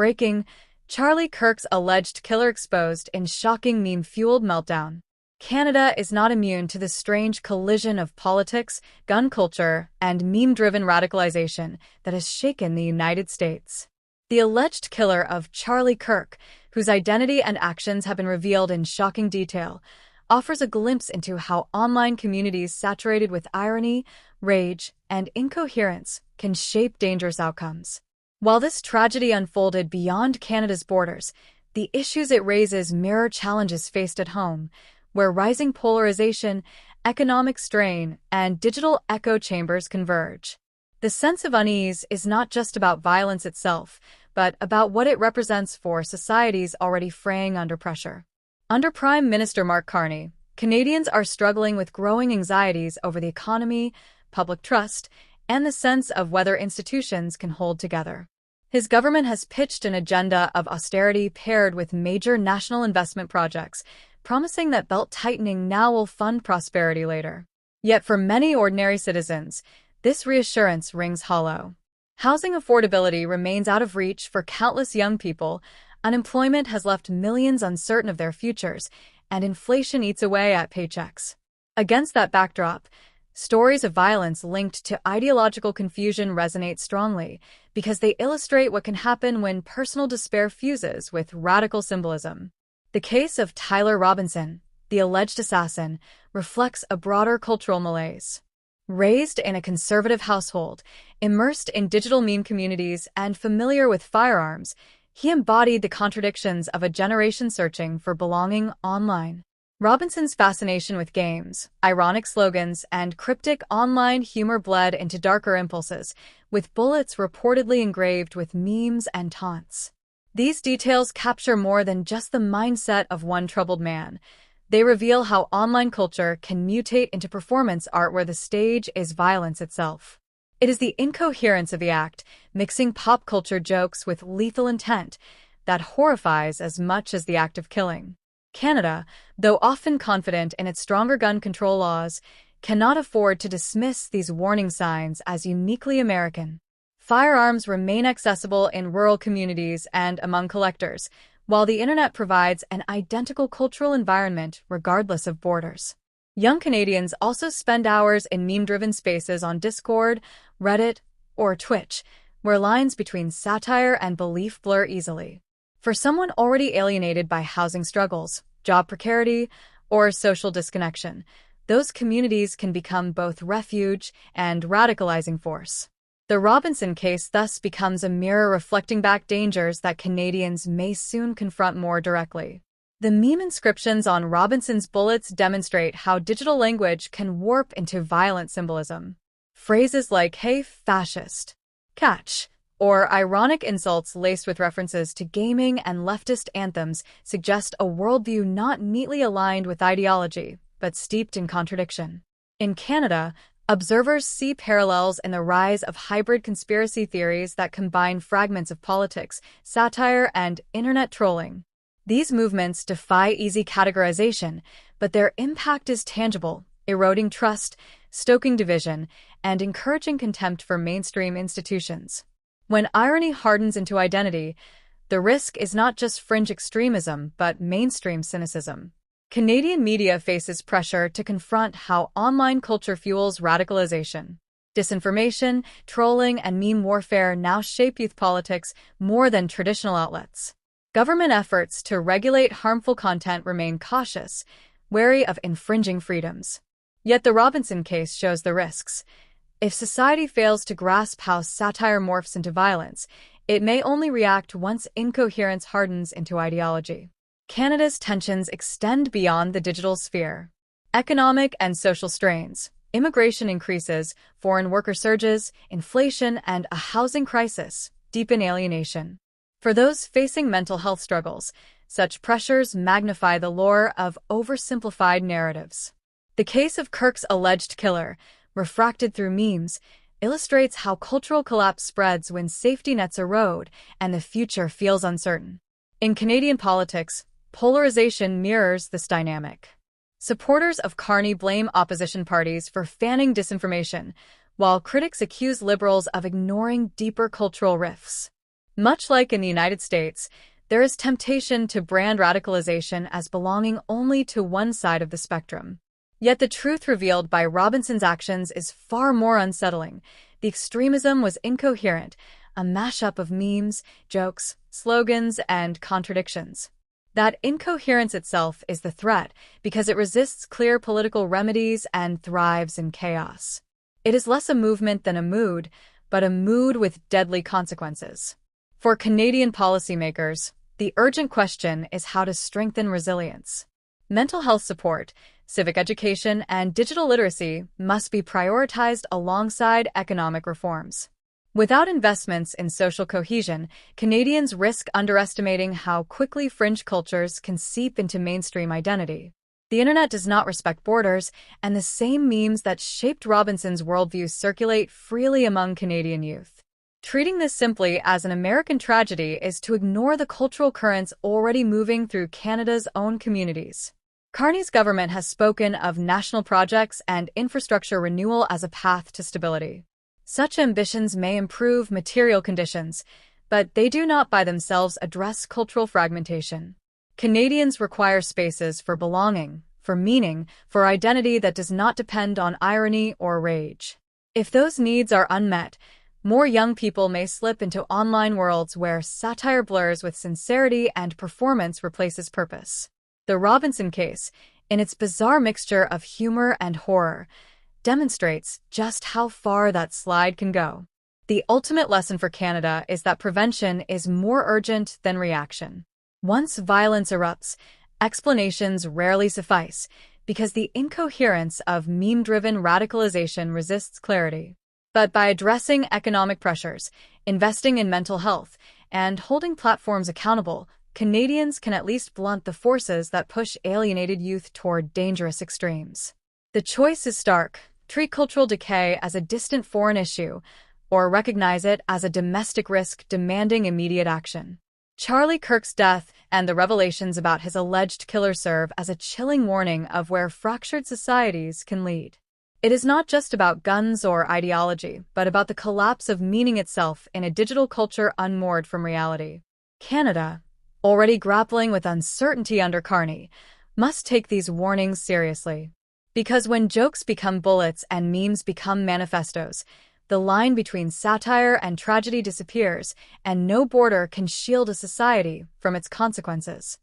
Breaking: Charlie Kirk's alleged killer exposed in shocking meme-fueled meltdown. Canada is not immune to the strange collision of politics, gun culture, and meme-driven radicalization that has shaken the United States. The alleged killer of Charlie Kirk, whose identity and actions have been revealed in shocking detail, offers a glimpse into how online communities saturated with irony, rage, and incoherence can shape dangerous outcomes. While this tragedy unfolded beyond Canada's borders, the issues it raises mirror challenges faced at home, where rising polarization, economic strain, and digital echo chambers converge. The sense of unease is not just about violence itself, but about what it represents for societies already fraying under pressure. Under Prime Minister Mark Carney, Canadians are struggling with growing anxieties over the economy, public trust, and the sense of whether institutions can hold together. His government has pitched an agenda of austerity paired with major national investment projects, promising that belt-tightening now will fund prosperity later. Yet for many ordinary citizens, this reassurance rings hollow. Housing affordability remains out of reach for countless young people, unemployment has left millions uncertain of their futures, and inflation eats away at paychecks. Against that backdrop, stories of violence linked to ideological confusion resonate strongly because they illustrate what can happen when personal despair fuses with radical symbolism. The case of Tyler Robinson, the alleged assassin, reflects a broader cultural malaise. Raised in a conservative household, immersed in digital meme communities, and familiar with firearms, he embodied the contradictions of a generation searching for belonging online. Robinson's fascination with games, ironic slogans, and cryptic online humor bled into darker impulses, with bullets reportedly engraved with memes and taunts. These details capture more than just the mindset of one troubled man. They reveal how online culture can mutate into performance art where the stage is violence itself. It is the incoherence of the act, mixing pop culture jokes with lethal intent, that horrifies as much as the act of killing. Canada, though often confident in its stronger gun control laws, cannot afford to dismiss these warning signs as uniquely American. Firearms remain accessible in rural communities and among collectors, while the internet provides an identical cultural environment regardless of borders. Young Canadians also spend hours in meme-driven spaces on Discord, Reddit, or Twitch, where lines between satire and belief blur easily. For someone already alienated by housing struggles, job precarity, or social disconnection, those communities can become both refuge and radicalizing force. The Robinson case thus becomes a mirror reflecting back dangers that Canadians may soon confront more directly. The meme inscriptions on Robinson's bullets demonstrate how digital language can warp into violent symbolism. Phrases like "Hey, fascist," "Catch," or ironic insults laced with references to gaming and leftist anthems suggest a worldview not neatly aligned with ideology, but steeped in contradiction. In Canada, observers see parallels in the rise of hybrid conspiracy theories that combine fragments of politics, satire, and internet trolling. These movements defy easy categorization, but their impact is tangible, eroding trust, stoking division, and encouraging contempt for mainstream institutions. When irony hardens into identity, the risk is not just fringe extremism, but mainstream cynicism. Canadian media faces pressure to confront how online culture fuels radicalization. Disinformation, trolling, and meme warfare now shape youth politics more than traditional outlets. Government efforts to regulate harmful content remain cautious, wary of infringing freedoms. Yet the Robinson case shows the risks. If society fails to grasp how satire morphs into violence, it may only react once incoherence hardens into ideology. Canada's tensions extend beyond the digital sphere. Economic and social strains, immigration increases, foreign worker surges, inflation, and a housing crisis deepen alienation. For those facing mental health struggles, such pressures magnify the lure of oversimplified narratives. The case of Kirk's alleged killer, refracted through memes, illustrates how cultural collapse spreads when safety nets erode and the future feels uncertain. In Canadian politics, polarization mirrors this dynamic. Supporters of Carney blame opposition parties for fanning disinformation, while critics accuse liberals of ignoring deeper cultural rifts. Much like in the United States, there is temptation to brand radicalization as belonging only to one side of the spectrum. Yet the truth revealed by Robinson's actions is far more unsettling. The extremism was incoherent, a mashup of memes, jokes, slogans, and contradictions. That incoherence itself is the threat because it resists clear political remedies and thrives in chaos. It is less a movement than a mood, but a mood with deadly consequences. For Canadian policymakers, the urgent question is how to strengthen resilience. Mental health support, civic education, and digital literacy must be prioritized alongside economic reforms. Without investments in social cohesion, Canadians risk underestimating how quickly fringe cultures can seep into mainstream identity. The internet does not respect borders, and the same memes that shaped Robinson's worldview circulate freely among Canadian youth. Treating this simply as an American tragedy is to ignore the cultural currents already moving through Canada's own communities. Carney's government has spoken of national projects and infrastructure renewal as a path to stability. Such ambitions may improve material conditions, but they do not by themselves address cultural fragmentation. Canadians require spaces for belonging, for meaning, for identity that does not depend on irony or rage. If those needs are unmet, more young people may slip into online worlds where satire blurs with sincerity and performance replaces purpose. The Robinson case, in its bizarre mixture of humor and horror, demonstrates just how far that slide can go. The ultimate lesson for Canada is that prevention is more urgent than reaction. Once violence erupts, explanations rarely suffice because the incoherence of meme-driven radicalization resists clarity. But by addressing economic pressures, investing in mental health, and holding platforms accountable, Canadians can at least blunt the forces that push alienated youth toward dangerous extremes. The choice is stark: treat cultural decay as a distant foreign issue, or recognize it as a domestic risk demanding immediate action. Charlie Kirk's death and the revelations about his alleged killer serve as a chilling warning of where fractured societies can lead. It is not just about guns or ideology, but about the collapse of meaning itself in a digital culture unmoored from reality. Canada, already grappling with uncertainty under Carney, must take these warnings seriously. Because when jokes become bullets and memes become manifestos, the line between satire and tragedy disappears, and no border can shield a society from its consequences.